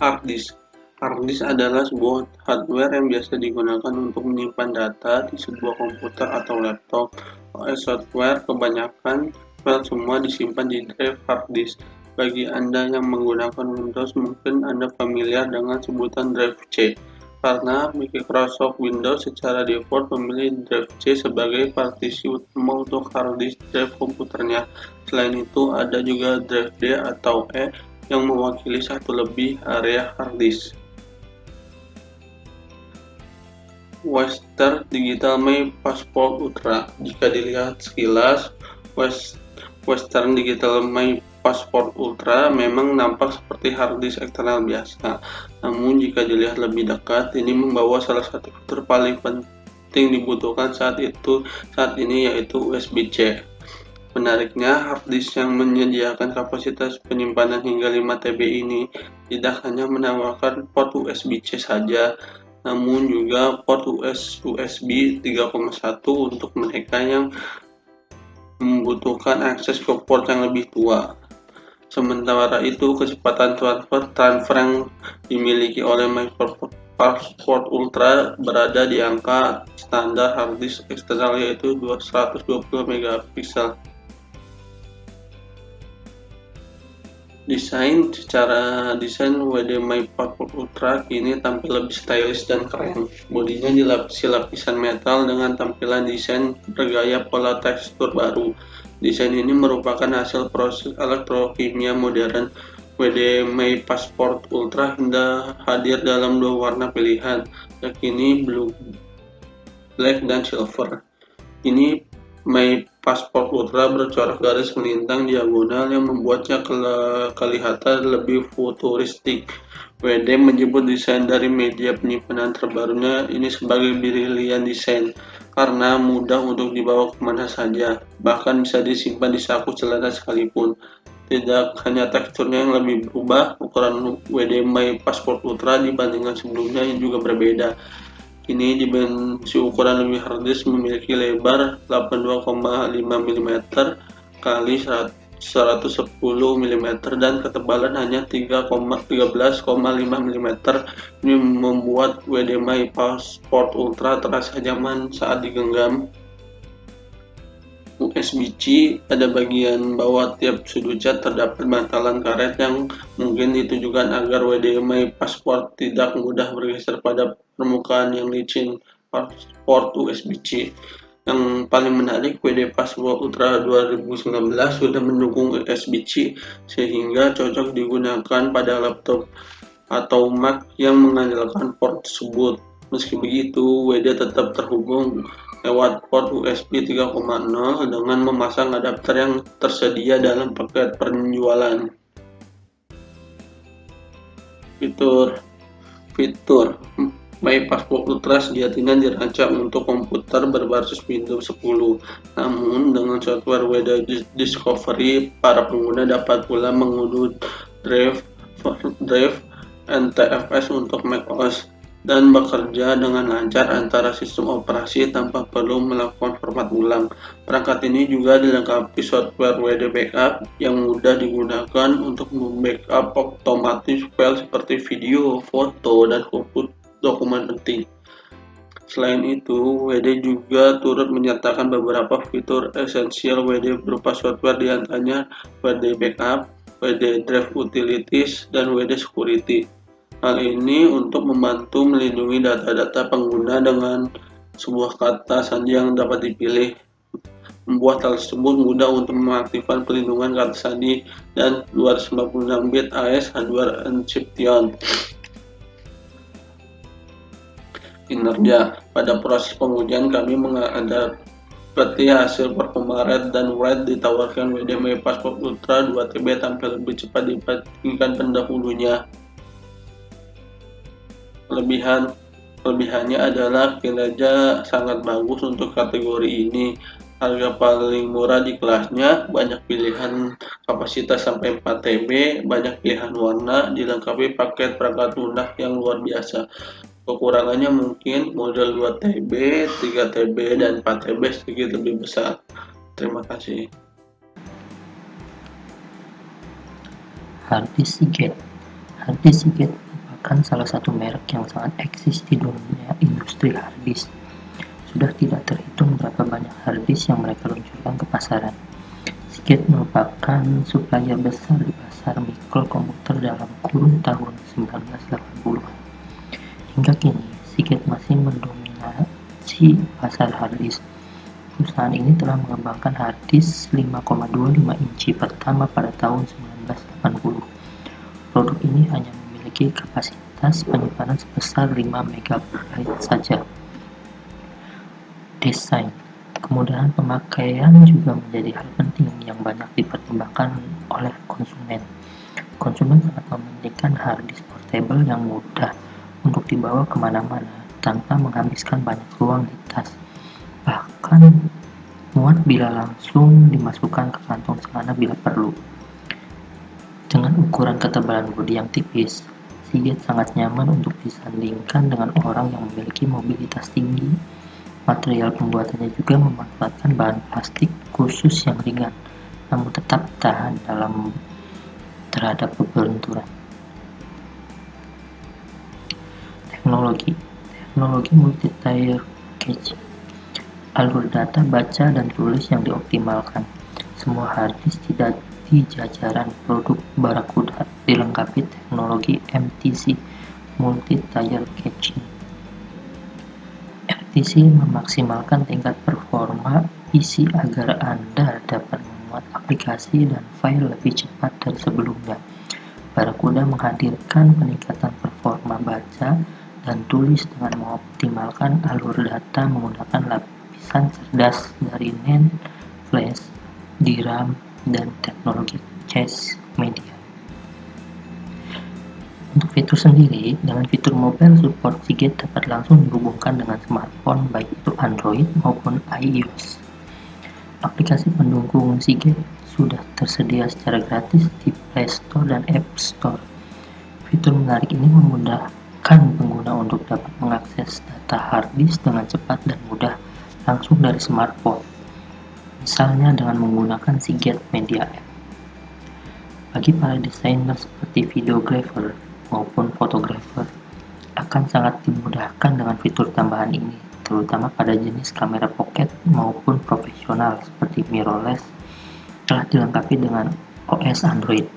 Hard disk. Hard disk adalah sebuah hardware yang biasa digunakan untuk menyimpan data di sebuah komputer atau laptop. OS software kebanyakan file semua disimpan di drive hard disk. Bagi Anda yang menggunakan Windows, mungkin Anda familiar dengan sebutan drive C, karena Microsoft Windows secara default memilih drive C sebagai partisi utama untuk hard disk drive komputernya. Selain itu, ada juga drive D atau E yang mewakili satu lebih area hard disk. Western Digital My Passport Ultra. Jika dilihat sekilas, Western Digital My Passport Ultra memang nampak seperti hard disk eksternal biasa. Namun jika dilihat lebih dekat, ini membawa salah satu fitur paling penting dibutuhkan saat ini, yaitu USB-C. Menariknya, hard disk yang menyediakan kapasitas penyimpanan hingga 5 TB ini tidak hanya menawarkan port USB-C saja, namun juga port USB 3.1 untuk mereka yang membutuhkan akses ke port yang lebih tua. Sementara itu, kecepatan transfer yang dimiliki oleh Microsoft Passport Ultra berada di angka standar hard disk eksternal, yaitu 120 megapiksel. Secara desain WD My Passport Ultra kini tampil lebih stylish dan keren. Bodinya dilapisi lapisan metal dengan tampilan desain bergaya pola tekstur baru. Desain ini merupakan hasil proses elektrokimia modern. WD My Passport Ultra hadir dalam dua warna pilihan, yakni blue, black, dan silver. Ini My Passport Ultra bercorak garis melintang diagonal yang membuatnya kelihatan lebih futuristik. WD menyebut desain dari media penyimpanan terbarunya ini sebagai brilian desain karena mudah untuk dibawa kemana saja, bahkan bisa disimpan di saku celana sekalipun. Tidak hanya teksturnya yang lebih berubah, ukuran WD My Passport Ultra dibandingkan sebelumnya juga berbeda. Kini dimensi ukuran lebih hard disk memiliki lebar 82,5 mm kali 110 mm dan ketebalan hanya 13,5 mm. Ini membuat WD My Passport Ultra terasa nyaman saat digenggam. USB-C pada bagian bawah tiap sudut cat terdapat bantalan karet yang mungkin ditujukan agar WD My Passport tidak mudah bergeser pada permukaan yang licin. Port USB-C yang paling menarik, WD Passport Ultra 2019 sudah mendukung USB-C sehingga cocok digunakan pada laptop atau Mac yang mengandalkan port tersebut. Meski begitu, WD tetap terhubung lewat port USB 3.0 dengan memasang adapter yang tersedia dalam paket penjualan. Fitur My Passport Ultra sejatinya dirancang untuk komputer berbasis Windows 10. Namun, dengan software WD Discovery, para pengguna dapat pula mengunduh drive NTFS untuk macOS dan bekerja dengan lancar antara sistem operasi tanpa perlu melakukan format ulang. Perangkat ini juga dilengkapi software WD Backup yang mudah digunakan untuk membackup otomatis file seperti video, foto, dan dokumen penting. Selain itu, WD juga turut menyertakan beberapa fitur esensial WD berupa software diantaranya WD Backup, WD Drive Utilities, dan WD Security. Hal ini untuk membantu melindungi data-data pengguna dengan sebuah kata sandi yang dapat dipilih. Membuat hal tersebut mudah untuk mengaktifkan pelindungan kata sandi dan 256 bit AES hardware encryption. Kinerja. Pada proses pengujian kami mengadaptasi hasil performa read dan write ditawarkan WD My Passport Ultra 2 TB tampil lebih cepat dibandingkan pendahulunya. Kelebihannya adalah kinerja sangat bagus untuk kategori ini. Harga paling murah di kelasnya, banyak pilihan kapasitas sampai 4 TB, banyak pilihan warna, dilengkapi paket perangkat lunak yang luar biasa. Kekurangannya mungkin model 2 TB, 3 TB, dan 4 TB sedikit lebih besar. Terima kasih. Hard disk Seagate merupakan salah satu merek yang sangat eksis di dunia industri harddisk. Sudah tidak terhitung berapa banyak harddisk yang mereka luncurkan ke pasaran. Seagate merupakan supplier besar di pasar mikrokomputer dalam kurun tahun 1980-an. Hingga kini, Seagate masih mendominasi pasar harddisk. Perusahaan ini telah mengembangkan harddisk 5,25 inci pertama pada tahun 1980. Produk ini hanya memiliki kapasitas penyimpanan sebesar 5 MB saja. Desain. Kemudahan pemakaian juga menjadi hal penting yang banyak dipertimbangkan oleh konsumen. Konsumen sangat mementingkan harddisk portable yang mudah untuk dibawa kemana-mana tanpa menghabiskan banyak ruang di tas. Bahkan muat bila langsung dimasukkan ke kantong celana bila perlu. Dengan ukuran ketebalan bodi yang tipis, Seagate sangat nyaman untuk disandingkan dengan orang yang memiliki mobilitas tinggi. Material pembuatannya juga memanfaatkan bahan plastik khusus yang ringan, namun tetap tahan terhadap benturan. Teknologi multi-tier caching. Alur data baca dan tulis yang dioptimalkan. Semua harddisk tidak di jajaran produk Barracuda dilengkapi teknologi MTC multi-tier caching. MTC memaksimalkan tingkat performa PC agar Anda dapat memuat aplikasi dan file lebih cepat dari sebelumnya. Barracuda menghadirkan peningkatan performa baca dan tulis dengan mengoptimalkan alur data menggunakan lapisan cerdas dari NAND, flash, DRAM, dan teknologi cache media. Untuk fitur sendiri, dengan fitur mobile support, Seagate dapat langsung dihubungkan dengan smartphone baik itu Android maupun iOS. Aplikasi pendukung Seagate sudah tersedia secara gratis di Play Store dan App Store. Fitur menarik ini memudahkan pengguna untuk dapat mengakses data harddisk dengan cepat dan mudah langsung dari smartphone, misalnya dengan menggunakan Seagate Media App. Bagi para desainer seperti videographer maupun fotografer, akan sangat dimudahkan dengan fitur tambahan ini, terutama pada jenis kamera pocket maupun profesional seperti mirrorless telah dilengkapi dengan OS Android.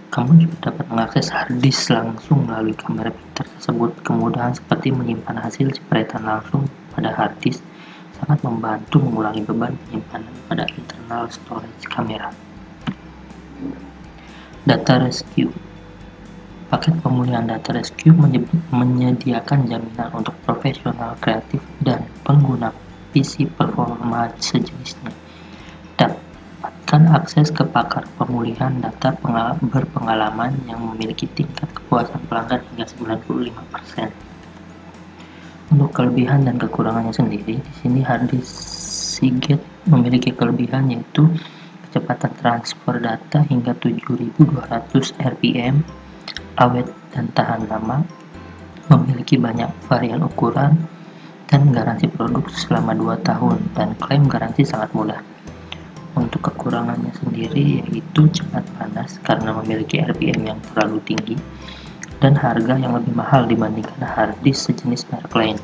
Kamu juga dapat mengakses harddisk langsung melalui kamera pintar tersebut. Kemudahan seperti menyimpan hasil jepretan langsung pada harddisk sangat membantu mengurangi beban penyimpanan pada internal storage kamera. Data Rescue. Paket pemulihan Data Rescue menyediakan jaminan untuk profesional kreatif dan pengguna PC performa sejenisnya. Dapatkan akses ke pakar pemulihan data berpengalaman yang memiliki tingkat kepuasan pelanggan hingga 95%. Untuk kelebihan dan kekurangannya sendiri, di sini harddisk Seagate memiliki kelebihan yaitu kecepatan transfer data hingga 7.200 rpm, awet dan tahan lama, memiliki banyak varian ukuran, dan garansi produk selama 2 tahun, dan klaim garansi sangat mudah. Untuk kekurangannya sendiri yaitu cepat panas karena memiliki RPM yang terlalu tinggi, dan harga yang lebih mahal dibandingkan harddisk sejenis merek lain.